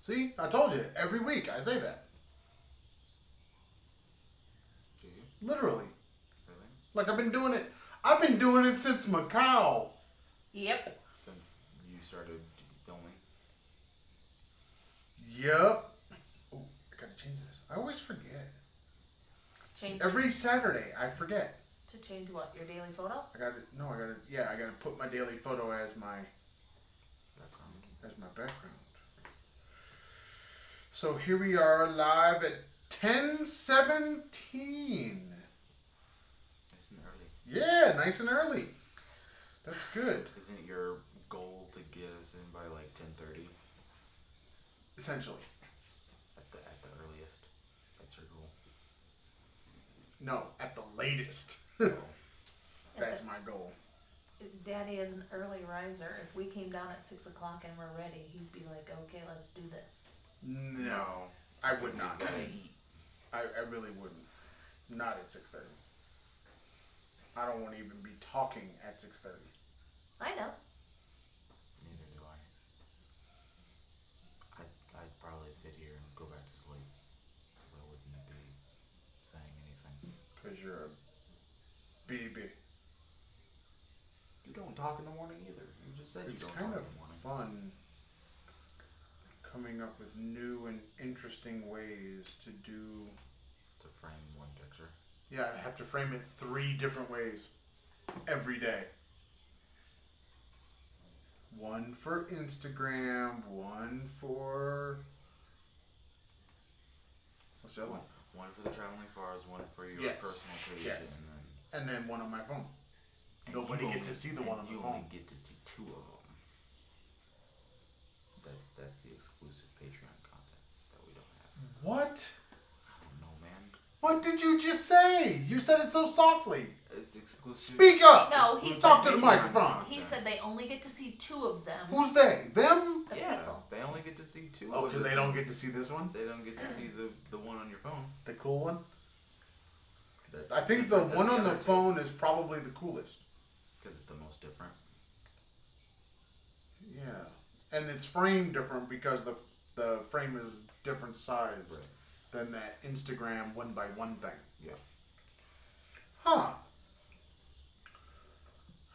See? I told you. Every week I say that. Do you? Literally. Really? Like I've been doing it. I've been doing it since Macau. Yep. Since you started filming. Yep. Oh, I gotta change this. I always forget. Change Every Saturday I forget. to change what? Your daily photo? I gotta put my daily photo as my background. So here we are live at 10:17. Nice and early. Yeah, nice and early. That's good. Isn't it your goal to get us in by like 10:30? Essentially. At the earliest. That's your goal. No, at the latest. Oh. That's my goal. Daddy is an early riser. If we came down at 6 o'clock and we're ready, he'd be like, okay, let's do this. No, I would not. He's gotta eat. I really wouldn't. Not at 6:30. I don't want to even be talking at 6:30. I know. Neither do I. I'd probably sit here and go back to sleep. Because I wouldn't be saying anything. Because you're a BB. You don't talk in the morning either. You just said It's you don't kind talk of in the morning. fun coming up with new and interesting ways to do. To frame one picture. Yeah, I have to frame it 3 different ways every day. One for Instagram, one for... What's the other one? One for the traveling Farrs, one for your Yes. personal page, Yes. and And then one on my phone. then Nobody you gets to only- see the one on and the you phone. only get to see 2 of them. That's the exclusive Patreon content that we don't have. What? I don't know, man. What did you just say? You said it so softly. It's exclusive. Speak up! No, he exclusive Talk to the Patreon microphone. content. He said they only get to see 2 of them. Who's they? Them? The Yeah, people. they only get to see 2 Oh, of because the they don't get things. to see this one? They don't get to see the one on your phone. The cool one? That's I think the different than one on the other two, phone is probably the coolest. because it's the most different. Yeah. And it's framed different because the frame is different size Right. than that Instagram 1x1 thing. Yeah. Huh.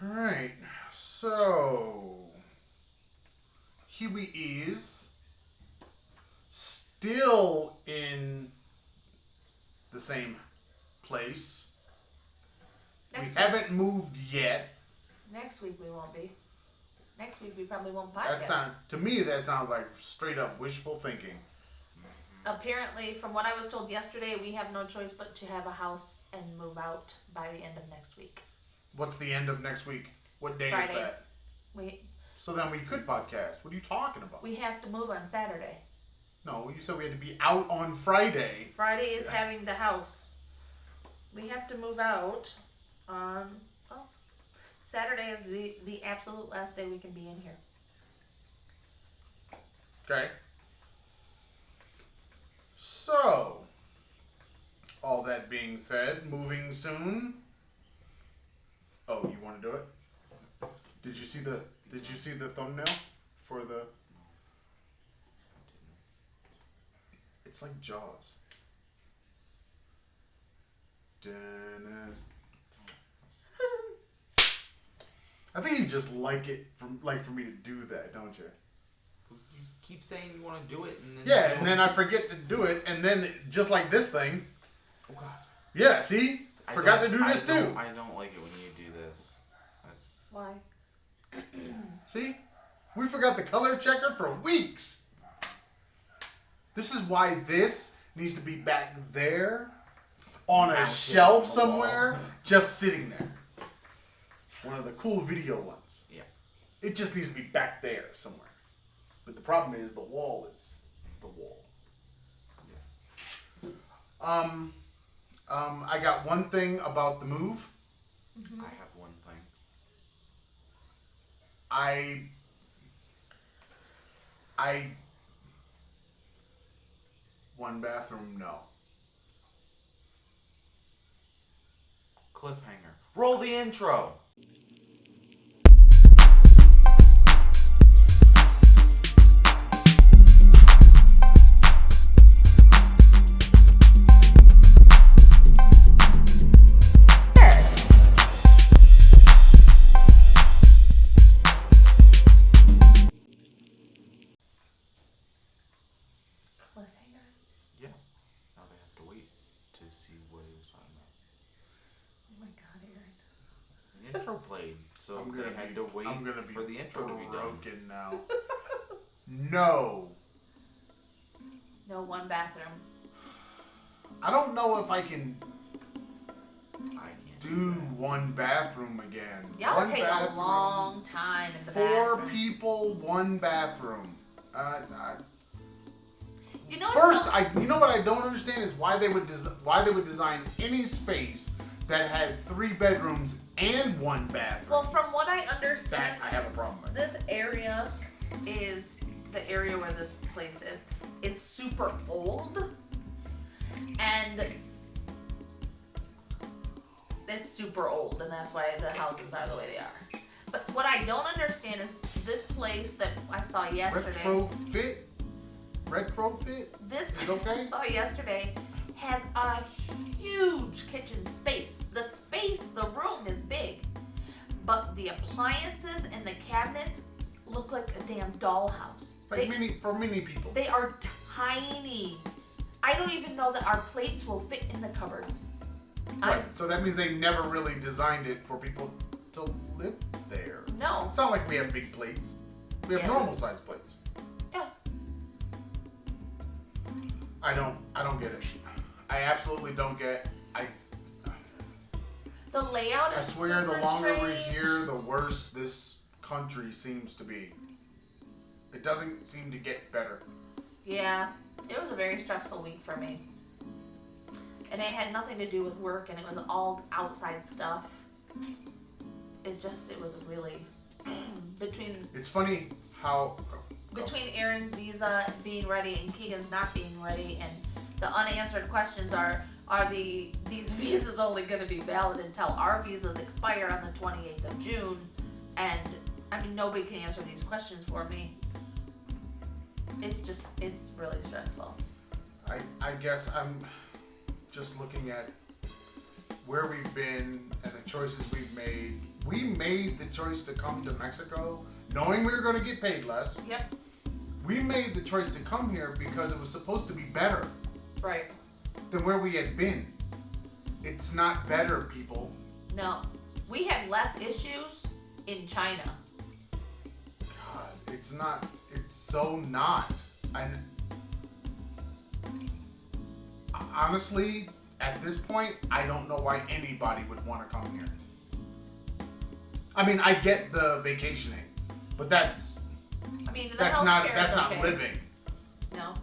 Alright. So here we is still in the same place. Next We haven't moved yet. Next week we won't be. Next week we probably won't That podcast. sounds to me that sounds like straight up wishful thinking. Apparently, from what I was told yesterday, we have no choice but to have a house and move out by the end of next week. What's the end of next week? What day is Friday. that? So then we could podcast. What are you talking about? We have to move on Saturday. No, you said we had to be out on Friday. Friday is having the house. We have to move out on Saturday is the absolute last day we can be in here. Okay. So, all that being said, moving soon. Oh, you want to do it? Did you see the thumbnail for the? It's like Jaws. Dun-dun. I think you just like it for me to do that, don't you? You keep saying you want to do it, and then Yeah, you and then I forget to do it, and then just like this thing. Oh God. Yeah, see? Forgot to do this too. I don't like it when you do this. That's Why? See? We forgot the color checker for weeks. This is why this needs to be back there on a Mounted shelf on the somewhere, wall. just sitting there. One of the cool video ones. yeah. It just needs to be back there somewhere. But the problem is the wall is the wall. Yeah. I got one thing about the move. I have one thing. One bathroom, no. Cliffhanger. Roll the intro. to see what he was talking about. Oh my God, Aaron. The intro played, so I'm they gonna had be, to wait I'm gonna be for the intro to be done. broken now. No. No one bathroom. I don't know if I can I can't do one bathroom again. Y'all One take a bathroom, long time in the 4 bathroom. people, 1 bathroom. You know First, what's you know what I don't understand is why they would design any space that had 3 bedrooms and 1 bathroom. well, from what I understand, that I have a problem with. this area is the area where this place is super old, and it's super old, and that's why the houses are the way they are. But what I don't understand is this place that I saw yesterday. Retrofit? This Is place okay? I saw yesterday has a huge kitchen space. The room is big, but the appliances and the cabinets look like a damn dollhouse. Like for many people. They are tiny. I don't even know that our plates will fit in the cupboards. Right. So that means they never really designed it for people to live there. No. It's not like we have big plates. We have Yeah. normal sized plates. Yeah. I don't get it. I absolutely don't get. The layout is I swear, super the longer we're strange. here, the worse this country seems to be. It doesn't seem to get better. Yeah, it was a very stressful week for me. And it had nothing to do with work, and it was all outside stuff. It was really between It's funny how. between Aaron's visa being ready and Keegan's not being ready, and the unanswered questions are these visas only going to be valid until our visas expire on the 28th of June? And I mean, nobody can answer these questions for me. It's really stressful. I guess I'm just looking at where we've been and the choices we've made. We made the choice to come to Mexico knowing we were going to get paid less. Yep. We made the choice to come here because it was supposed to be better Right. than where we had been. It's not better, people. No, we had less issues in China. God, it's not. It's so not. And honestly, at this point, I don't know why anybody would want to come here. I mean, I get the vacationing, but that's That's not okay. living. No.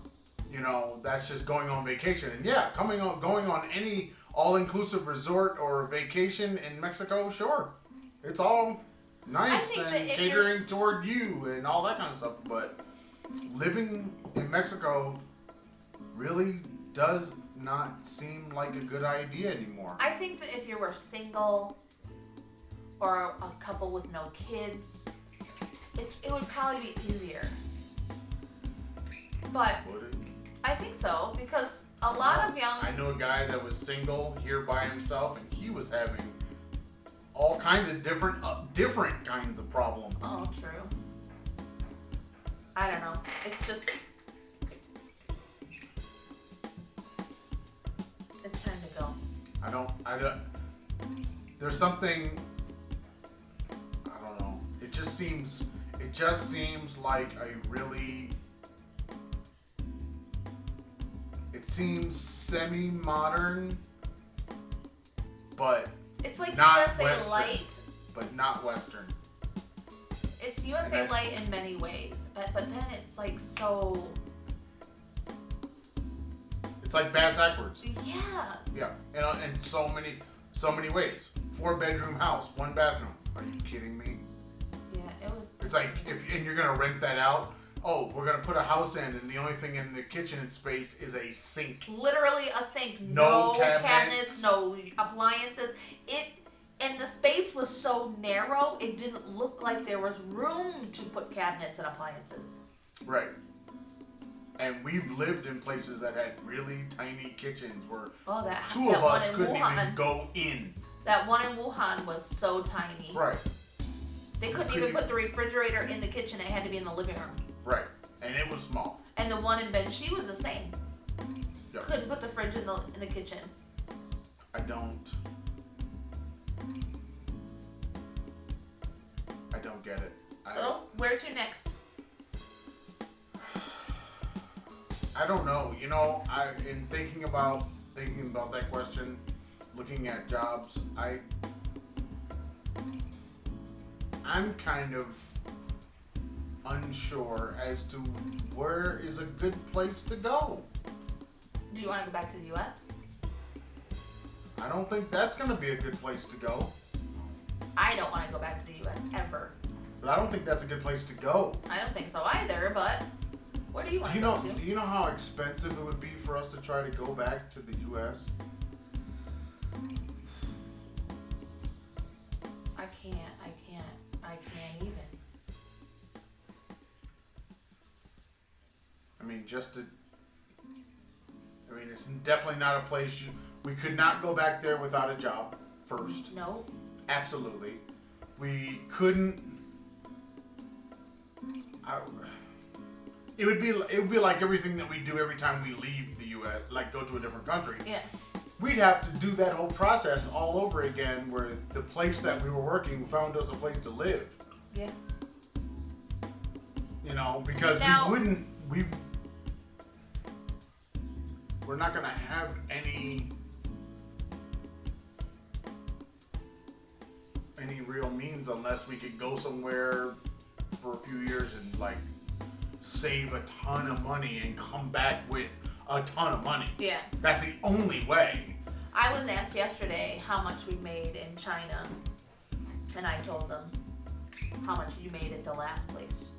You know, that's just going on vacation. And yeah, going on any all-inclusive resort or vacation in Mexico, sure, it's all nice think and that if catering toward you and all that kind of stuff. But living in Mexico really does not seem like a good idea anymore. I think that if you were single or a couple with no kids, it would probably be easier. But Would it? I think so, because a lot of young... I knew a guy that was single here by himself, and he was having all kinds of different kinds of problems. Oh, true. I don't know. It's just... It's time to go. I don't. There's something. I don't know. It just seems like a really. It seems semi-modern, but It's like not USA Western. Light. but not Western. It's USA And Light in many ways, but then it's like so... It's like bass backwards. Yeah. Yeah, in so many ways. 4-bedroom house, 1 bathroom. Are you kidding me? Yeah, it was... It's like and you're gonna rent that out. Oh, we're gonna put a house in, and the only thing in the kitchen space is a sink. Literally a sink. No No cabinets. no appliances. And the space was so narrow, it didn't look like there was room to put cabinets and appliances. Right. And we've lived in places that had really tiny kitchens where Oh, that two that of one us in couldn't Wuhan. even go in. That one in Wuhan was so tiny. Right. They couldn't even put the refrigerator in the kitchen. It had to be in the living room. Right. And it was small. And the one in Benchi was the same. Yeah. Couldn't put the fridge in the kitchen. I don't get it. So, where to next? I don't know. You know, in thinking about that question, looking at jobs, I'm kind of unsure as to where is a good place to go. Do you want to go back to the U.S.? I don't think that's going to be a good place to go. I don't want to go back to the U.S. ever. But I don't think that's a good place to go. I don't think so either, but where do you want to go to? Do you know how expensive it would be for us to try to go back to the U.S.? I can't even. I mean, it's definitely not a place we could not go back there without a job first. No. Absolutely. We couldn't. It would be like everything that we do every time we leave the U.S., like go to a different country. Yeah. We'd have to do that whole process all over again, where the place that we were working found us a place to live. Yeah. You know, because we're not gonna have any real means unless we could go somewhere for a few years and like save a ton of money and come back with a ton of money. Yeah. That's the only way. I was asked yesterday how much we made in China, and I told them how much you made at the last place.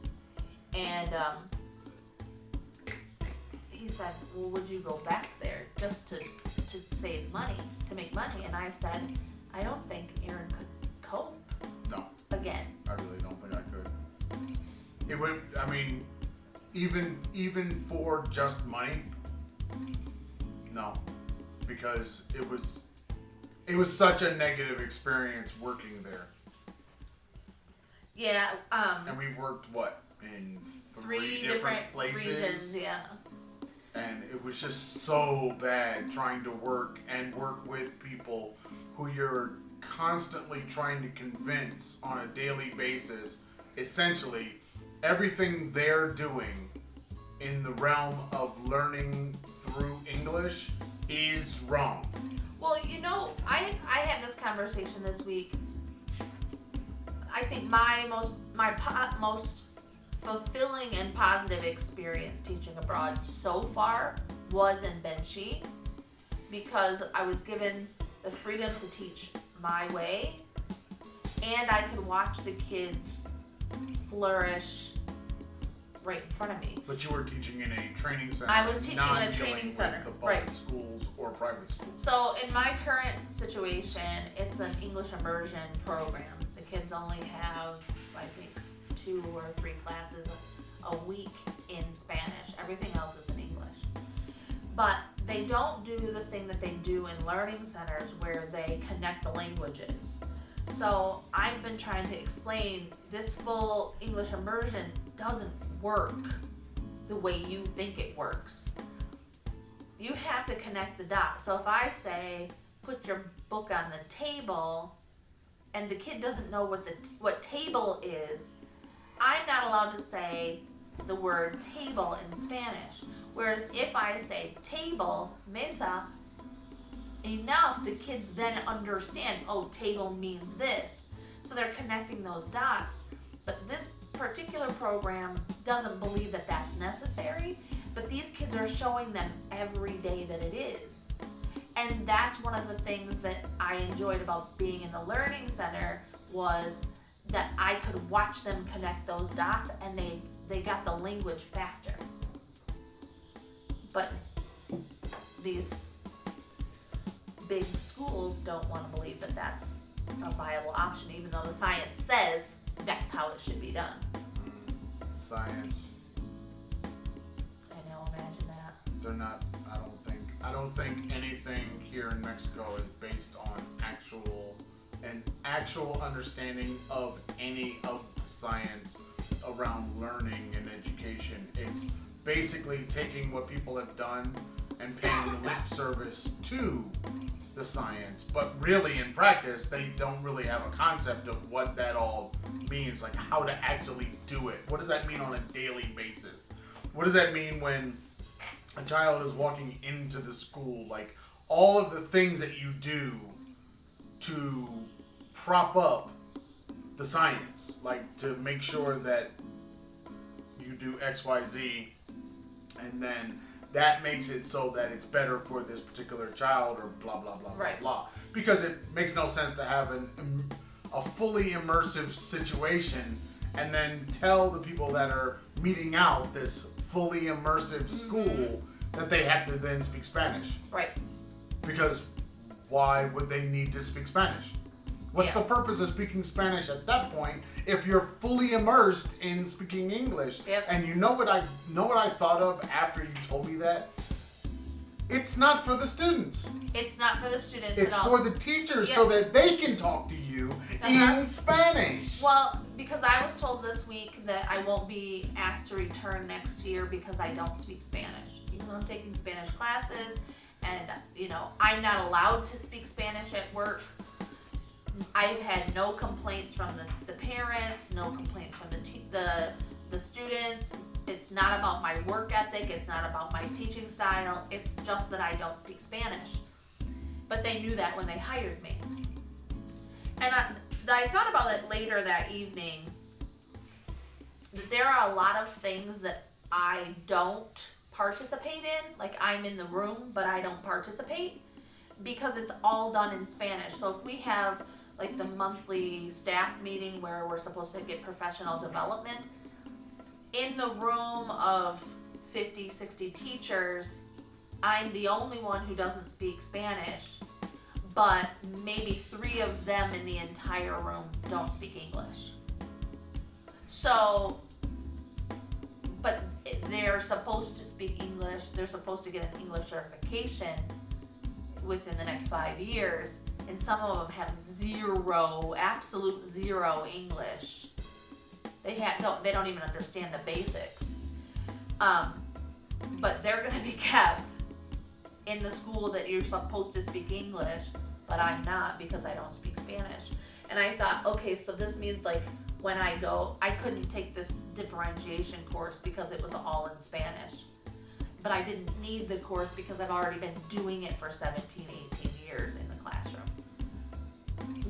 And he said, well, would you go back there just to save money, to make money? And I said, I don't think Aaron could cope. No. Again. I really don't think I could. It would, I mean, even for just money, no. Because it was such a negative experience working there. Yeah. And we've worked, in three different places? Regions, yeah. And it was just so bad trying to work with people who you're constantly trying to convince on a daily basis, essentially, everything they're doing in the realm of learning through English is wrong. Well, you know, I had this conversation this week. I think my most fulfilling and positive experience teaching abroad so far was in Benchi, because I was given the freedom to teach my way, and I could watch the kids flourish right in front of me. But you were teaching in a training center. I was teaching in a not training dealing center, with the public right. schools or private schools. So in my current situation, it's an English immersion program. The kids only have, I think, 2 or 3 classes a week in Spanish. Everything else is in English. But they don't do the thing that they do in learning centers where they connect the languages. So I've been trying to explain this full English immersion doesn't work the way you think it works. You have to connect the dots. So if I say, put your book on the table, and the kid doesn't know what table is, I'm not allowed to say the word table in Spanish. Whereas if I say table, mesa, enough, the kids then understand, oh, table means this. So they're connecting those dots. But this particular program doesn't believe that that's necessary, but these kids are showing them every day that it is. And that's one of the things that I enjoyed about being in the learning center, was that I could watch them connect those dots, and they got the language faster. But these big schools don't want to believe that that's a viable option, even though the science says that's how it should be done. Science. I know, imagine that. They're not. I don't think anything here in Mexico is based on actual understanding of any of the science around learning and education. It's basically taking what people have done and paying lip service to the science, but really in practice they don't really have a concept of what that all means, like how to actually do it. What does that mean on a daily basis? What does that mean when a child is walking into the school? Like all of the things that you do to prop up the science, like to make sure that you do X, Y, Z, and then that makes it so that it's better for this particular child, or blah blah blah Right. blah blah. Because it makes no sense to have a fully immersive situation and then tell the people that are meeting out this fully immersive school that they have to then speak Spanish. Right. Because why would they need to speak Spanish? What's Yeah. the purpose of speaking Spanish at that point if you're fully immersed in speaking English? Yep. And you know what I thought of after you told me that? It's not for the students. It's not for the students It's at all. for the teachers Yeah. so that they can talk to you in Spanish. Well, because I was told this week that I won't be asked to return next year because I don't speak Spanish. Even though I'm taking Spanish classes, and I'm not allowed to speak Spanish at work. I've had no complaints from the parents, no complaints from the students. It's not about my work ethic. It's not about my teaching style. It's just that I don't speak Spanish. But they knew that when they hired me. And I thought about it later that evening, that there are a lot of things that I don't participate in. Like, I'm in the room, but I don't participate because it's all done in Spanish. So if we have like the monthly staff meeting where we're supposed to get professional development, in the room of 50, 60 teachers, I'm the only one who doesn't speak Spanish, but maybe 3 of them in the entire room don't speak English. So, but they're supposed to speak English, they're supposed to get an English certification within the next 5 years, and some of them have absolute zero English. They don't even understand the basics. But they're gonna be kept in the school that you're supposed to speak English, but I'm not because I don't speak Spanish. And I thought, okay, so this means like when I go, I couldn't take this differentiation course because it was all in Spanish. But I didn't need the course because I've already been doing it for 17, 18 years in the classroom.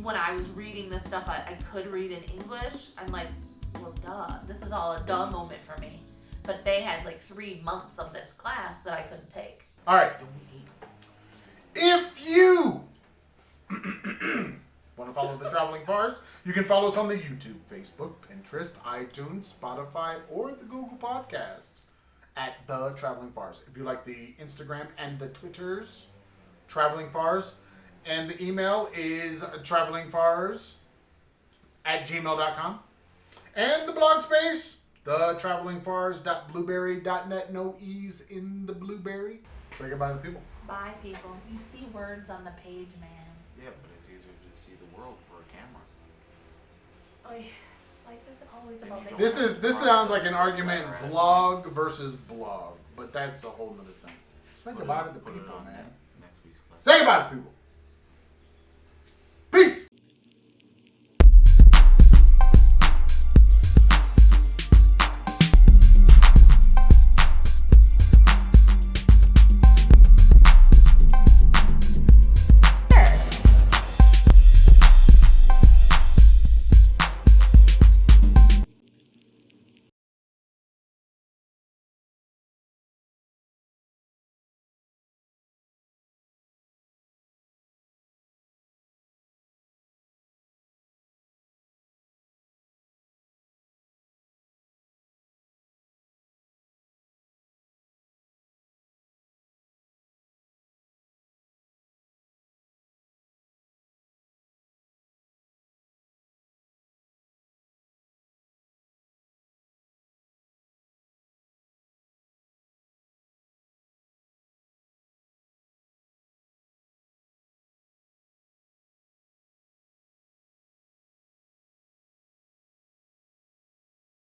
When I was reading this stuff, I could read in English. I'm like, well, duh, this is all a duh moment for me. But they had like 3 months of this class that I couldn't take. All right. If you want to follow the Traveling Farrs, you can follow us on the YouTube, Facebook, Pinterest, iTunes, Spotify, or the Google Podcast at The Traveling Farrs. If you like the Instagram and the Twitters, Traveling Farrs, and the email is travelingfars@gmail.com. And the blog space, thetravelingfars.blueberry.net. No E's in the blueberry. Say goodbye to the people. Bye, people. You see words on the page, man. Yeah, but it's easier to see the world for a camera. Oy, life isn't always about Don't- This sounds like an argument vlog versus blog, but that's a whole nother thing. Say goodbye to the Put it people, on man. next week's lesson. Say goodbye to people.